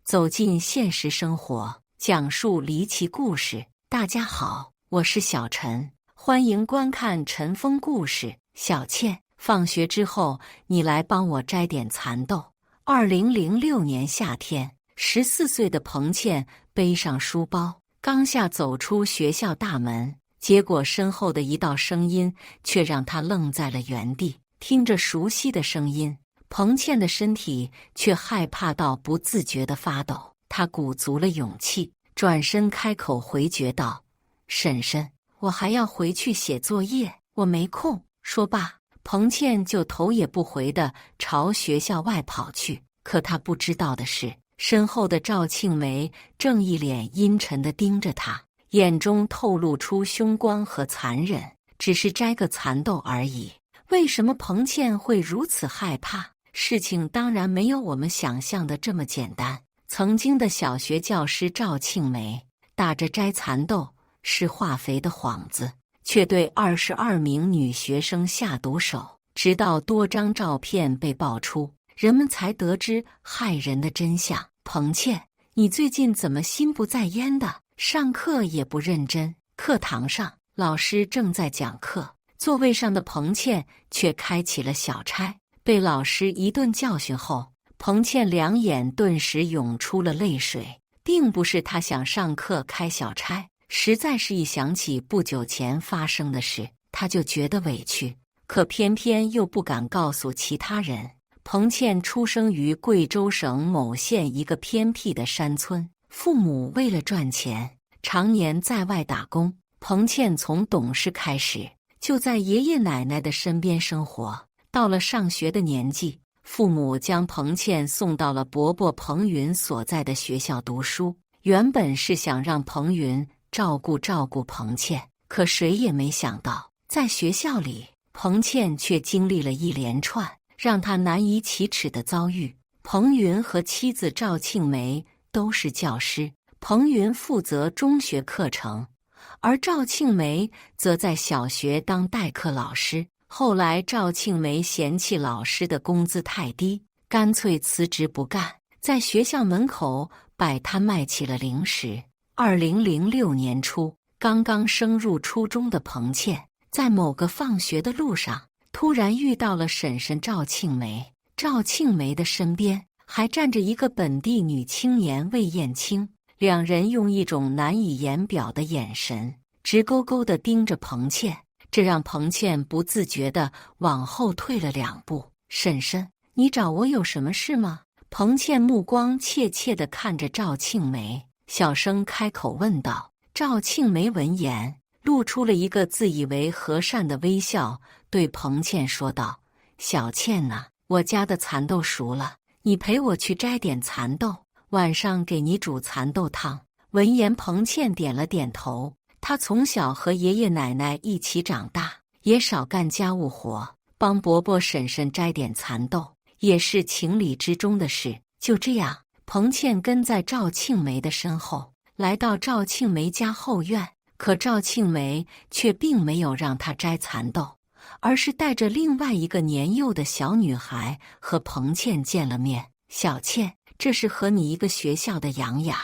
走进现实生活，讲述离奇故事。大家好，我是小陈，欢迎观看陈峰故事。小倩，放学之后你来帮我摘点蚕豆。2006年夏天，14岁的彭倩背上书包，刚下走出学校大门，结果身后的一道声音却让她愣在了原地。听着熟悉的声音，彭倩的身体却害怕到不自觉地发抖。她鼓足了勇气，转身开口回绝道：“婶婶，我还要回去写作业，我没空。”说罢，彭倩就头也不回地朝学校外跑去。可她不知道的是，身后的赵庆梅正一脸阴沉地盯着她，眼中透露出凶光和残忍。只是摘个蚕豆而已，为什么彭倩会如此害怕？事情当然没有我们想象的这么简单。曾经的小学教师赵庆梅打着摘蚕豆是化肥的幌子，却对22名女学生下毒手。直到多张照片被爆出，人们才得知害人的真相。彭倩，你最近怎么心不在焉的？上课也不认真。课堂上，老师正在讲课，座位上的彭倩却开起了小差。被老师一顿教训后，彭倩两眼顿时涌出了泪水。并不是她想上课开小差，实在是一想起不久前发生的事，她就觉得委屈，可偏偏又不敢告诉其他人。彭倩出生于贵州省某县一个偏僻的山村，父母为了赚钱，常年在外打工。彭倩从懂事开始，就在爷爷奶奶的身边生活。到了上学的年纪，父母将彭倩送到了伯伯彭云所在的学校读书。原本是想让彭云照顾彭倩，可谁也没想到，在学校里，彭倩却经历了一连串让她难以启齿的遭遇。彭云和妻子赵庆梅都是教师，彭云负责中学课程，而赵庆梅则在小学当代课老师。后来赵庆梅嫌弃老师的工资太低，干脆辞职不干，在学校门口摆摊卖起了零食。2006年初，刚刚升入初中的彭倩，在某个放学的路上，突然遇到了婶婶赵庆梅。赵庆梅的身边还站着一个本地女青年魏艳青，两人用一种难以言表的眼神，直勾勾地盯着彭倩。这让彭倩不自觉地往后退了2步。婶婶，你找我有什么事吗？彭倩目光怯怯地看着赵庆梅，小声开口问道。赵庆梅闻言，露出了一个自以为和善的微笑，对彭倩说道：“小倩呐，我家的蚕豆熟了，你陪我去摘点蚕豆，晚上给你煮蚕豆汤。”闻言，彭倩点了点头。她从小和爷爷奶奶一起长大，也少干家务活，帮伯伯婶婶摘点蚕豆也是情理之中的事。就这样，彭倩跟在赵庆梅的身后，来到赵庆梅家后院。可赵庆梅却并没有让她摘蚕豆，而是带着另外一个年幼的小女孩和彭倩见了面。小倩，这是和你一个学校的杨雅，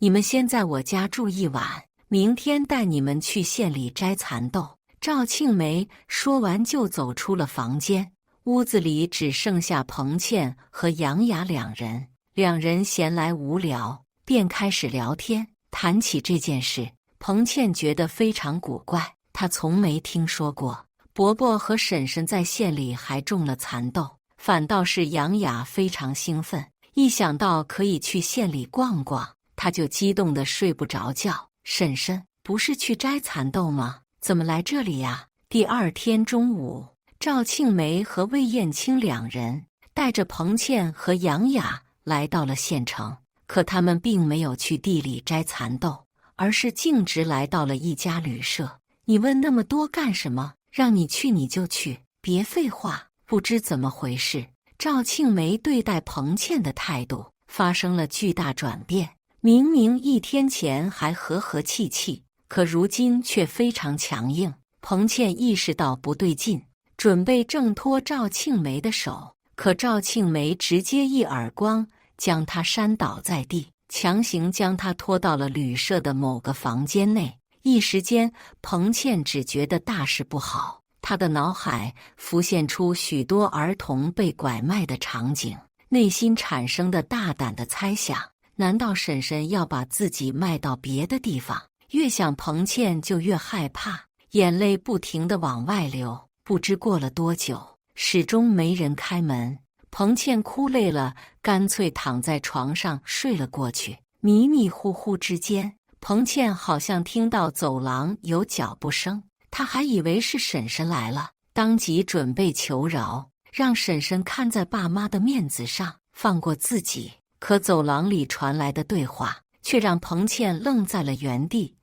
你们先在我家住一晚，明天带你们去县里摘蚕豆。赵庆梅说完就走出了房间，屋子里只剩下彭倩和杨雅两人。两人闲来无聊，便开始聊天。谈起这件事，彭倩觉得非常古怪，她从没听说过伯伯和婶婶在县里还种了蚕豆，反倒是杨雅非常兴奋，一想到可以去县里逛逛，她就激动得睡不着觉。婶婶，不是去摘蚕豆吗？怎么来这里呀？第二天中午，赵庆梅和魏艳青两人带着彭倩和杨雅来到了县城，可他们并没有去地里摘蚕豆，而是径直来到了一家旅社。你问那么多干什么？让你去你就去，别废话。不知怎么回事，赵庆梅对待彭倩的态度发生了巨大转变。明明1天前还和和气气，可如今却非常强硬。彭倩意识到不对劲，准备挣脱赵庆梅的手，可赵庆梅直接一耳光将他扇倒在地，强行将他拖到了旅社的某个房间内。一时间，彭倩只觉得大事不好，她的脑海浮现出许多儿童被拐卖的场景，内心产生的大胆的猜想：难道婶婶要把自己卖到别的地方？越想，彭倩就越害怕，眼泪不停地往外流。不知过了多久，始终没人开门。彭倩哭累了，干脆躺在床上睡了过去。迷迷糊糊之间，彭倩好像听到走廊有脚步声，她还以为是婶婶来了，当即准备求饶，让婶婶看在爸妈的面子上放过自己。可走廊里传来的对话却让彭倩愣在了原地。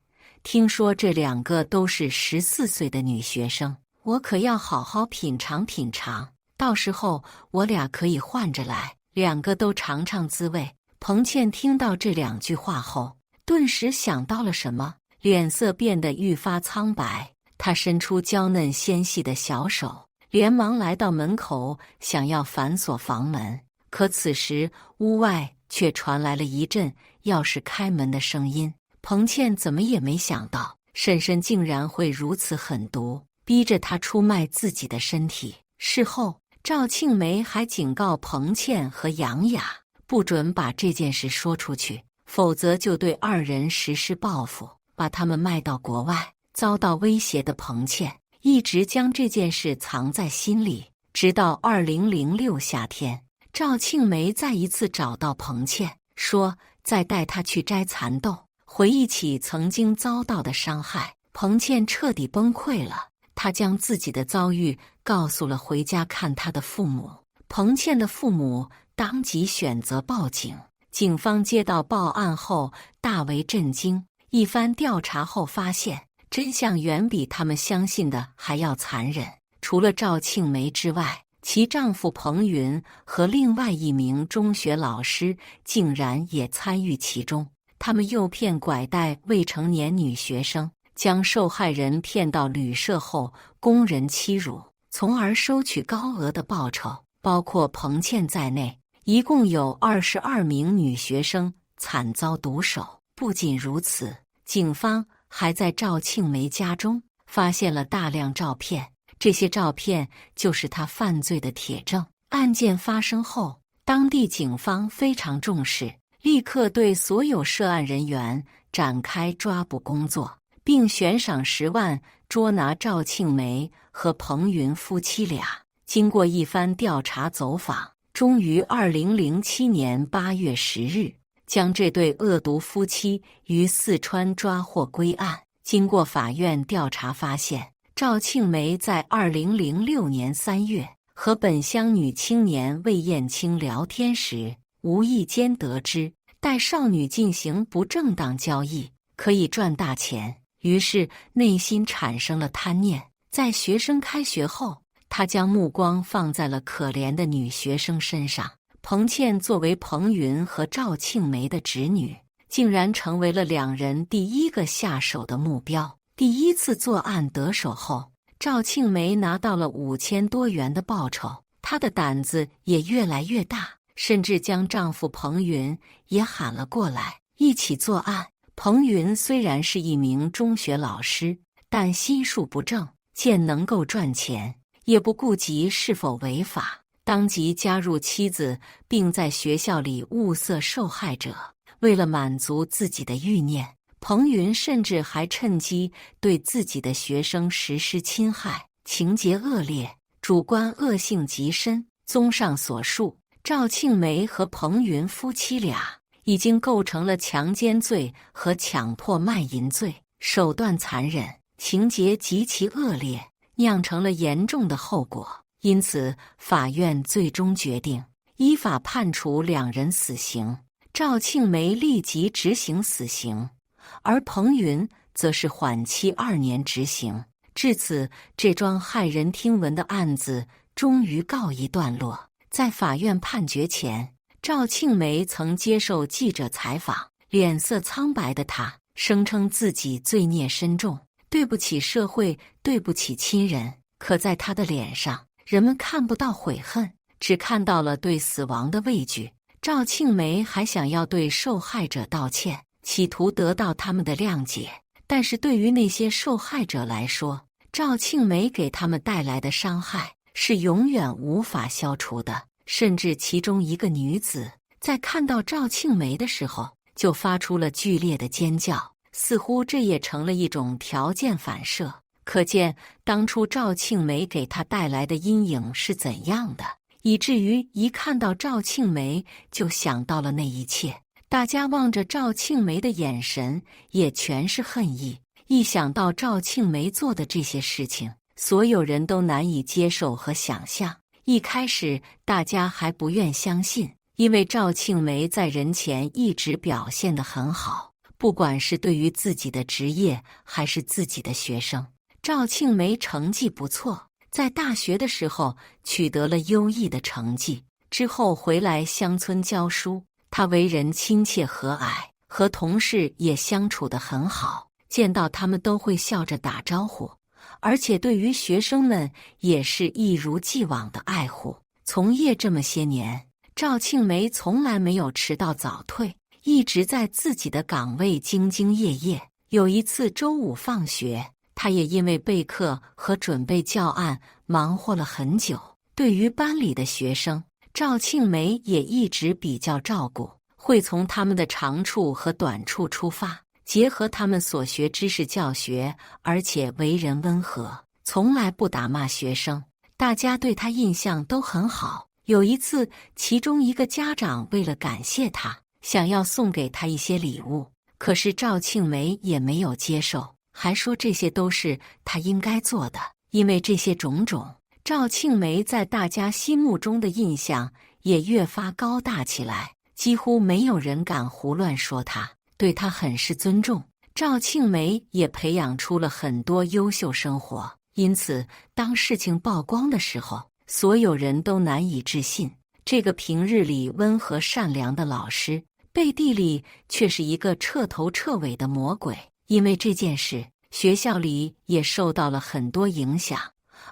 听说这2个都是14岁的女学生，我可要好好品尝品尝，到时候我俩可以换着来，2个都尝尝滋味。彭倩听到这2句话后，顿时想到了什么，脸色变得愈发苍白。她伸出娇嫩纤细的小手，连忙来到门口，想要反锁房门。可此时屋外却传来了一阵钥匙开门的声音。彭倩怎么也没想到，婶婶竟然会如此狠毒，逼着她出卖自己的身体。事后，赵庆梅还警告彭倩和杨雅，不准把这件事说出去，否则就对2人实施报复，把他们卖到国外。遭到威胁的彭倩一直将这件事藏在心里，直到2006夏天，赵庆梅再一次找到彭倩，说再带她去摘蚕豆。回忆起曾经遭到的伤害，彭倩彻底崩溃了。她将自己的遭遇告诉了回家看她的父母。彭倩的父母当即选择报警。警方接到报案后大为震惊，一番调查后发现，真相远比他们相信的还要残忍。除了赵庆梅之外，其丈夫彭云和另外1名中学老师竟然也参与其中。他们诱骗拐带未成年女学生，将受害人骗到旅社后供人欺辱，从而收取高额的报酬。包括彭倩在内，一共有22名女学生惨遭毒手。不仅如此，警方还在赵庆梅家中发现了大量照片，这些照片就是她犯罪的铁证。案件发生后，当地警方非常重视，立刻对所有涉案人员展开抓捕工作，并悬赏10万捉拿赵庆梅和彭云夫妻俩。经过一番调查走访，终于2007年8月10日将这对恶毒夫妻于四川抓获归案。经过法院调查发现，赵庆梅在2006年3月和本乡女青年魏艳青聊天时，无意间得知带少女进行不正当交易可以赚大钱，于是内心产生了贪念。在学生开学后，他将目光放在了可怜的女学生身上。彭倩作为彭云和赵庆梅的侄女，竟然成为了2人第一个下手的目标。第一次作案得手后，赵庆梅拿到了5000多元的报酬，她的胆子也越来越大，甚至将丈夫彭云也喊了过来，一起作案。彭云虽然是一名中学老师，但心术不正，见能够赚钱，也不顾及是否违法，当即加入妻子，并在学校里物色受害者。为了满足自己的欲念，彭云甚至还趁机对自己的学生实施侵害，情节恶劣，主观恶性极深。综上所述，赵庆梅和彭云夫妻俩已经构成了强奸罪和强迫卖淫罪，手段残忍，情节极其恶劣，酿成了严重的后果。因此，法院最终决定依法判处2人死刑，赵庆梅立即执行死刑，而彭云则是缓期2年执行。至此，这桩骇人听闻的案子终于告一段落。在法院判决前，赵庆梅曾接受记者采访，脸色苍白的她声称自己罪孽深重，对不起社会，对不起亲人。可在她的脸上，人们看不到悔恨，只看到了对死亡的畏惧。赵庆梅还想要对受害者道歉，企图得到他们的谅解。但是对于那些受害者来说，赵庆梅给他们带来的伤害是永远无法消除的。甚至其中一个女子在看到赵庆梅的时候，就发出了剧烈的尖叫，似乎这也成了一种条件反射。可见当初赵庆梅给她带来的阴影是怎样的，以至于一看到赵庆梅就想到了那一切。大家望着赵庆梅的眼神也全是恨意，一想到赵庆梅做的这些事情，所有人都难以接受和想象。一开始大家还不愿相信，因为赵庆梅在人前一直表现得很好，不管是对于自己的职业还是自己的学生。赵庆梅成绩不错，在大学的时候取得了优异的成绩，之后回来乡村教书。她为人亲切和蔼，和同事也相处得很好，见到他们都会笑着打招呼。而且对于学生们也是一如既往的爱护。从业这么些年，赵庆梅从来没有迟到早退，一直在自己的岗位兢兢业业。有一次周五放学，她也因为备课和准备教案忙活了很久。对于班里的学生，赵庆梅也一直比较照顾，会从他们的长处和短处出发，结合他们所学知识教学，而且为人温和，从来不打骂学生。大家对他印象都很好。有一次，其中一个家长为了感谢他，想要送给他一些礼物，可是赵庆梅也没有接受，还说这些都是他应该做的。因为这些种种，赵庆梅在大家心目中的印象也越发高大起来，几乎没有人敢胡乱说他，对他很是尊重。赵庆梅也培养出了很多优秀生活，因此当事情曝光的时候，所有人都难以置信，这个平日里温和善良的老师，背地里却是一个彻头彻尾的魔鬼。因为这件事，学校里也受到了很多影响，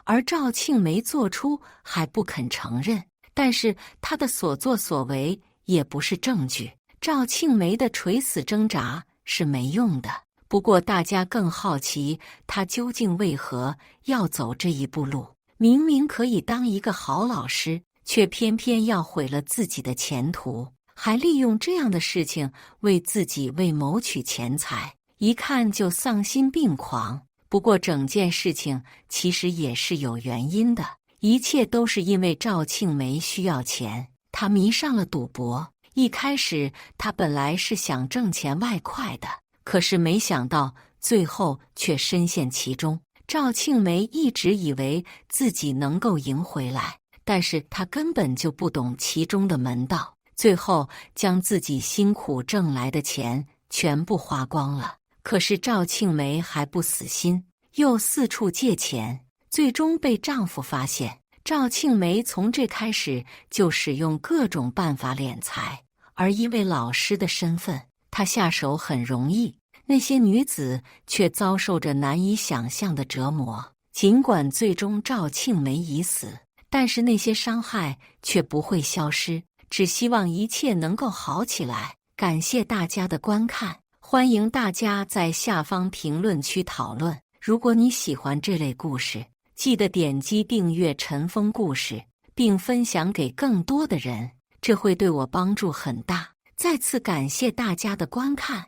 而赵庆梅做出还不肯承认，但是她的所作所为也不是证据。赵庆梅的垂死挣扎是没用的，不过大家更好奇她究竟为何要走这一步路。明明可以当一个好老师，却偏偏要毁了自己的前途，还利用这样的事情为自己谋取钱财，一看就丧心病狂。不过整件事情其实也是有原因的，一切都是因为赵庆梅需要钱，她迷上了赌博。一开始他本来是想挣钱外快的，可是没想到最后却深陷其中。赵庆梅一直以为自己能够赢回来，但是他根本就不懂其中的门道，最后将自己辛苦挣来的钱全部花光了。可是赵庆梅还不死心，又四处借钱，最终被丈夫发现。赵庆梅从这开始就使用各种办法敛财，而因为老师的身份，她下手很容易。那些女子却遭受着难以想象的折磨。尽管最终赵庆梅已死，但是那些伤害却不会消失。只希望一切能够好起来。感谢大家的观看，欢迎大家在下方评论区讨论。如果你喜欢这类故事，记得点击订阅陈峰故事，并分享给更多的人，这会对我帮助很大。再次感谢大家的观看。